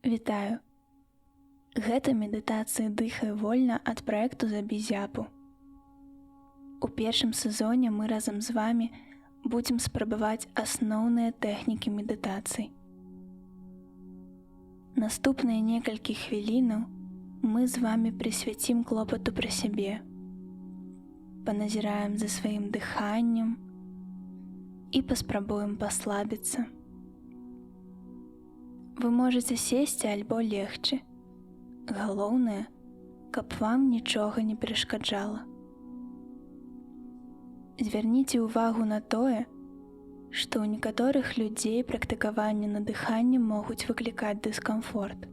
Вітаю! Гэта медытацыя «Дыхай вольна» ад праекту «Забі зяпу». У першым сезоне мы разам з вамі будзем спрабаваць асноўныя тэхнікі медытацый. Наступныя некалькі хвілінаў мы з вамі прысвяцім клопату пра сябе, паназіраем за сваім дыханнем і паспрабуем паслабіцца. Вы можаце сесці альбо легчы. Галоўнае, каб вам нічога не перашкаджала. Звярніце ўвагу на тое, што ў некаторых людзей практыкаванне на дыханні могуць выклікаць дыскамфорт.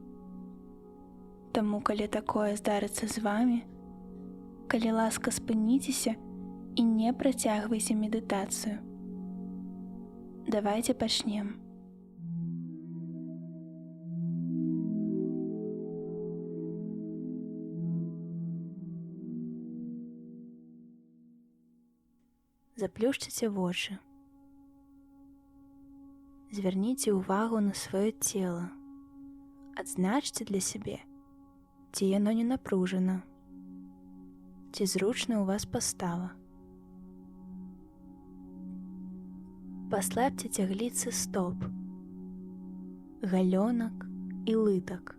Таму, калі такое здарыцца з вамі, калі ласка, спыніцеся і не працягвайце медытацыю. Давайце пачнем. Заплюшчыце вочы. Звярніце ўвагу на сваё цела. Адзначце для сябе, ці яно не напружана, ці зручна ў вас пастава. Паслабьце цягліцы стоп, галёнак і лытак.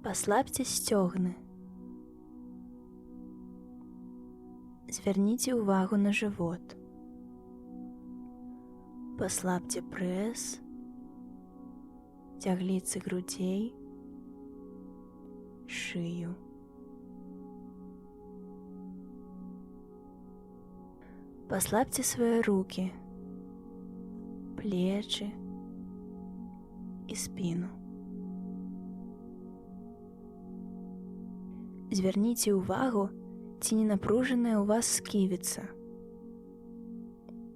Паслабьце сцёгны. Звярніце ўвагу на жывот. Паслабьце прэс, цягліцы грудзей, шыю. Паслабьце свае рукі, плечы і спіну. Звярніце ўвагу, ці не напружаная ў вас сківіца.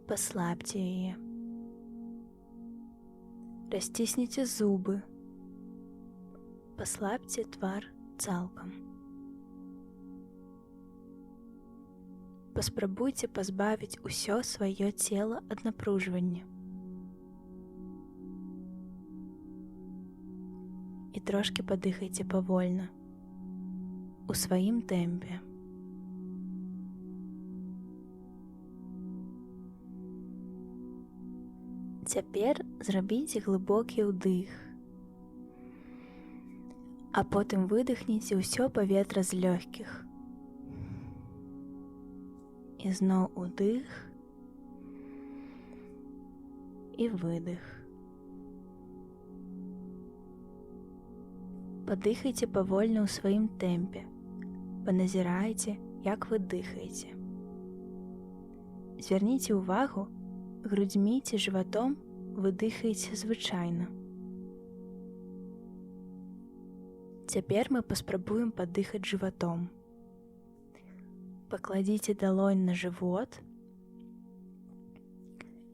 Паслабьце яе. Расцісніце зубы. Паслабьце твар цалкам. Паспрабуйце пазбавіць усё сваё цела ад напружвання. І трошкі падыхайце павольна, у сваім тэмпе. Цяпер зрабіце глыбокі ўдых, а потым выдыхніце ўсё паветра з лёгкіх. І зноў удых і выдых. Падыхайце павольна ў сваім тэмпе, паназірайце, як вы дыхаеце. Звярніце ўвагу, грудзьмі ці жыватом вы дыхаеце звычайна. Цяпер мы паспрабуем падыхаць жыватом. Пакладзіце далонь на жывот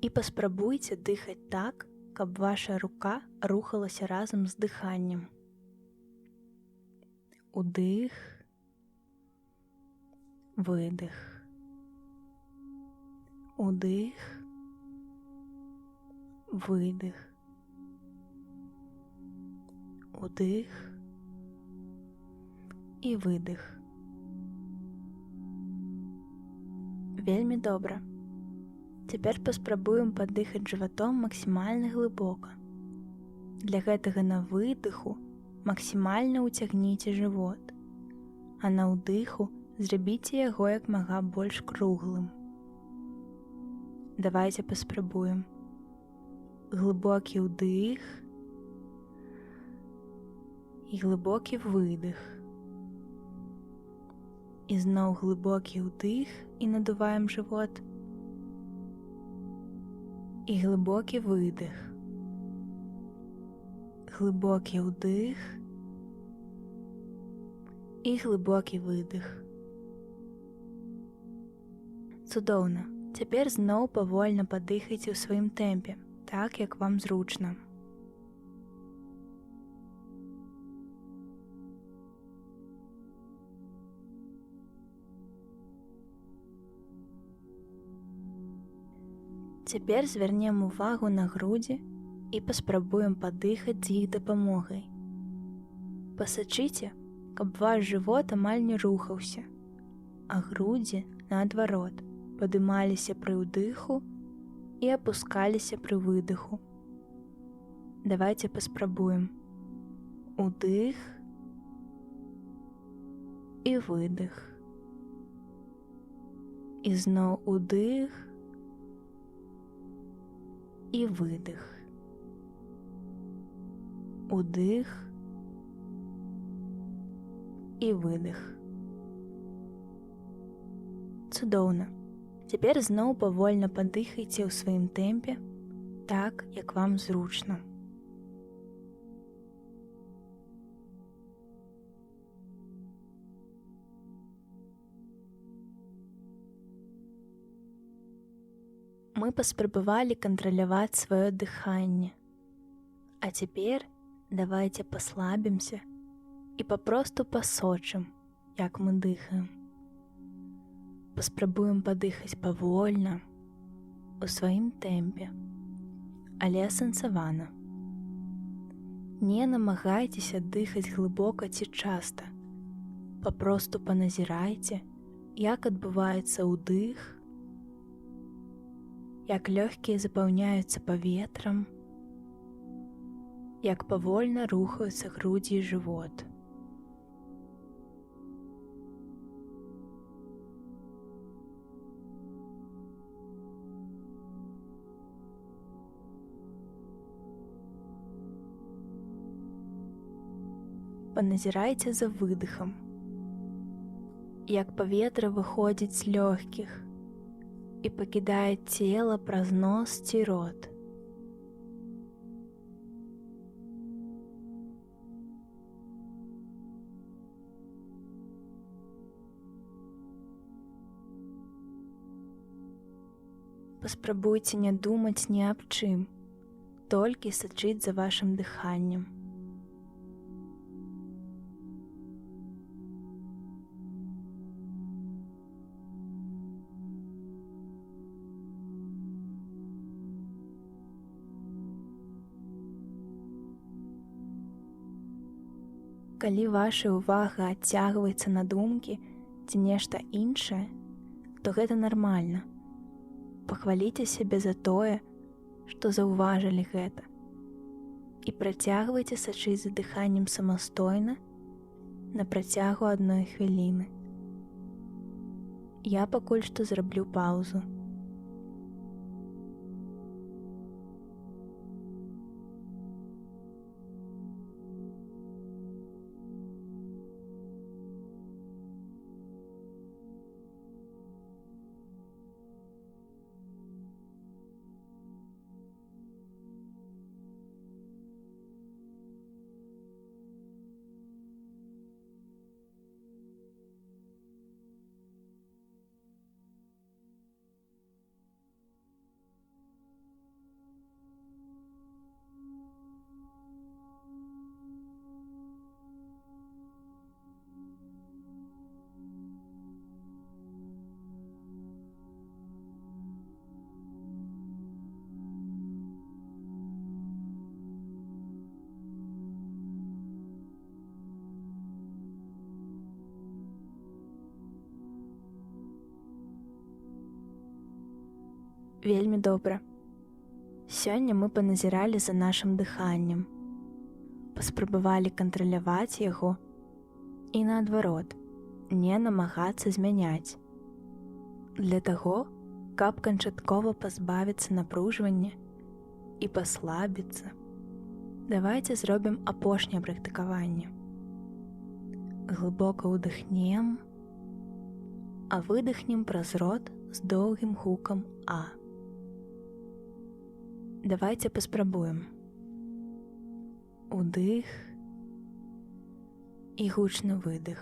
і паспрабуйце дыхаць так, каб ваша рука рухалася разам з дыханнем. Удых, выдых. Удых, выдых. Удых і выдых. Вельмі добра. Цяпер паспрабуем падыхаць жыватом максімальна глыбока. Для гэтага на выдыху максімальна ўцягніце жывот, а на ўдыху зрабіце яго як мага больш круглым. Давайце паспрабуем. Глыбокі ўдых і глыбокі выдых. І зноў глыбокі ўдых і надуваем жывот. І глыбокі выдых. Глыбокі ўдых і глыбокі выдых. Цудоўна. Цяпер зноў павольна падыхайце ў сваім тэмпе, так, як вам зручна. Цяпер звярнем увагу на грудзі і паспрабуем падыхаць з іх дапамогай. Пасачыце, каб ваш жывот амаль не рухаўся, а грудзі, наадварот, падымаліся пры ўдыху і апускаліся пры выдыху. Давайце паспрабуем. Удых і выдых. І зноў удых і выдых. Удых і выдых. Цудоўна. Цяпер зноў павольна падыхайце ў сваім тэмпе, так, як вам зручна. Мы паспрабавалі кантраляваць сваё дыханне. А цяпер давайце паслабімся і папросту пасочым, як мы дыхаем. Паспрабуем падыхаць павольна, у сваім тэмпе, але асэнсавана. Не намагайцеся дыхаць глыбока ці часта. Папросту паназірайце, як адбываецца ўдых, як лёгкія запаўняюцца паветрам, як павольна рухаюцца грудзі і жывот. Паназірайце за выдыхам, як паветра выходзіць з лёгкіх і пакідае цела праз нос ці рот. Паспрабуйце не думаць ні аб чым, толькі сачыць за вашым дыханнем. Калі ваша ўвага адцягваецца на думкі ці нешта іншае, то гэта нармальна. Пахваліце сябе за тое, што заўважылі гэта. І працягвайце сачыць за дыханнем самастойна на працягу 1 хвіліны. Я пакуль што зраблю паўзу. Вельмі добра. Сёння мы паназіралі за нашым дыханнем, паспрабавалі кантраляваць яго і наадварот, не намагацца змяняць. Для таго, каб канчаткова пазбавіцца напружвання і паслабіцца, давайце зробім апошняе практыкаванне. Глыбока ўдыхнем, а выдыхнем праз рот з доўгім гукам «А». Давайце паспрабуем. Удых і гучны выдых.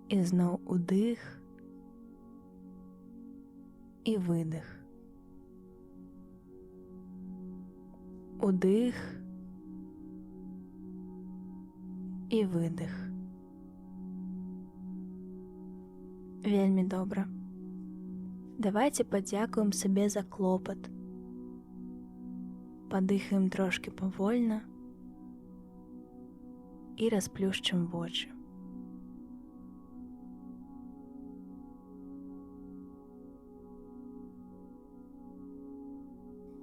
І зноў удых і выдых. Удых і выдых. Вельмі добра. Давайце падзякуем сабе за клопат, падыхаем трошки павольна і расплюшчым вочы.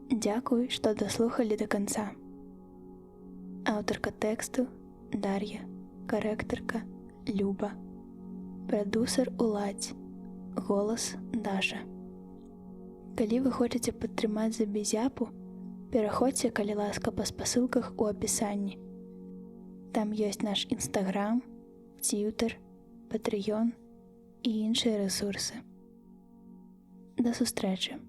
Дзякуй, што даслухалі да канца. Аўтарка тэксту Дар'я, карэктарка Люба, прадусер Уладзь, голас Даша. Калі вы хочаце падтрымаць Забізяпу, пераходзьце, калі ласка, па спасылках у апісанні. Там ёсць наш Інстаграм, Цьютер, Патрыён і іншыя рэсурсы. Да сустрэчы!